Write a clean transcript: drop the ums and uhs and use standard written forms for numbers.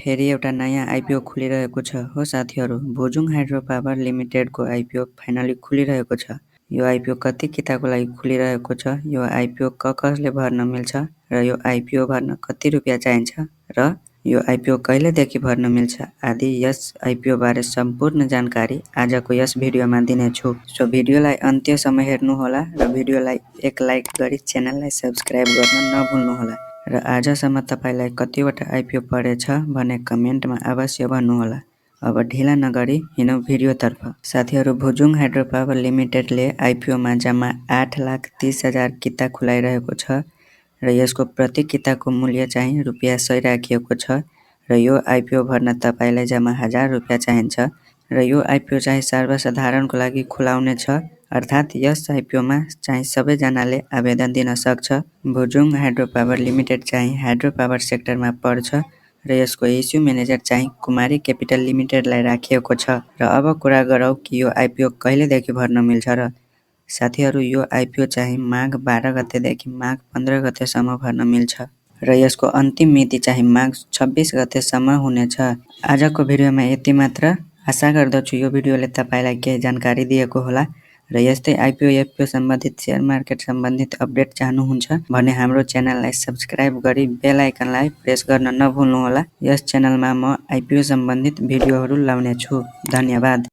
फेरि एउटा नयाँ आइपिओ खुलिरहेको छ हो साथीहरू। Bhujung hydro power लिमिटेडको IPO finally खुलिरहेको छ। यो आइपिओ कति किताको लागि खुलिरहेको छ, यो आइपिओ कसले भर्न मिल्छ र यो आइपिओ भर्न कति रुपियाँ चाहिन्छ र यो आइपिओ कहिलेदेखि भर्न मिल्छ आदि यस आइपिओ बारे सम्पूर्ण जानकारी आजको यस भिडियोमा दिनेछु। सो भिडियोलाई अन्त्यसम्म हेर्नुहोला र भिडियोलाई एक लाइक गरी च्यानललाई सब्स्क्राइब गर्न नभुल्नुहोला र आजसम्म तपाईलाई कतिवटा आइपिओ परेछ भने कमेन्टमा अवश्य भन्नुहोला। अब ढिला नगरी हिँडौँ भिडियोतर्फ। साथीहरू, भुजुङ हाइड्रो पावर लिमिटेडले आइपिओमा जम्मा 8,30,000 किता खुलाइरहेको छ र यसको प्रति किताको मूल्य चाहिँ ₹100 राखिएको छ र यो आइपिओ भर्न तपाईलाई जम्मा 1000 रुपियाँ चाहिन्छ र यो आइपिओ चाहिँ सर्वसाधारणको लागि खुलाउने छ, अर्थात् यस आइपिओमा चाहिँ सबैजनाले आवेदन दिन सक्छ। भुजुङ हाइड्रो पावर लिमिटेड चाहिँ हाइड्रो पावर सेक्टरमा पर्छ र यसको इस्यु म्यानेजर चाहिँ कुमारी क्यापिटल लिमिटेडलाई राखिएको छ। र अब कुरा गरौँ कि यो आइपिओ कहिलेदेखि भर्न मिल्छ र साथीहरू, यो आइपिओ चाहिँ माघ 12 गतेदेखि माघ 15 गतेसम्म भर्न मिल्छ र यसको अन्तिम मिति चाहिँ माघ 26 गतेसम्म हुनेछ। आजको भिडियोमा यति मात्र। आशा गर्दछु यो भिडियोले तपाईलाई केही जानकारी दिएको होला र यस्तै आइपिओ एफपिओ सम्बन्धित शेयर मार्केट सम्बन्धित अपडेट चाहनुहुन्छ भने हाम्रो च्यानललाई सब्स्क्राइब गरी बेल आइकनलाई प्रेस गर्न नभुल्नुहोला। यस च्यानलमा म आइपिओ सम्बन्धित भिडियोहरू लाउने छु। धन्यवाद।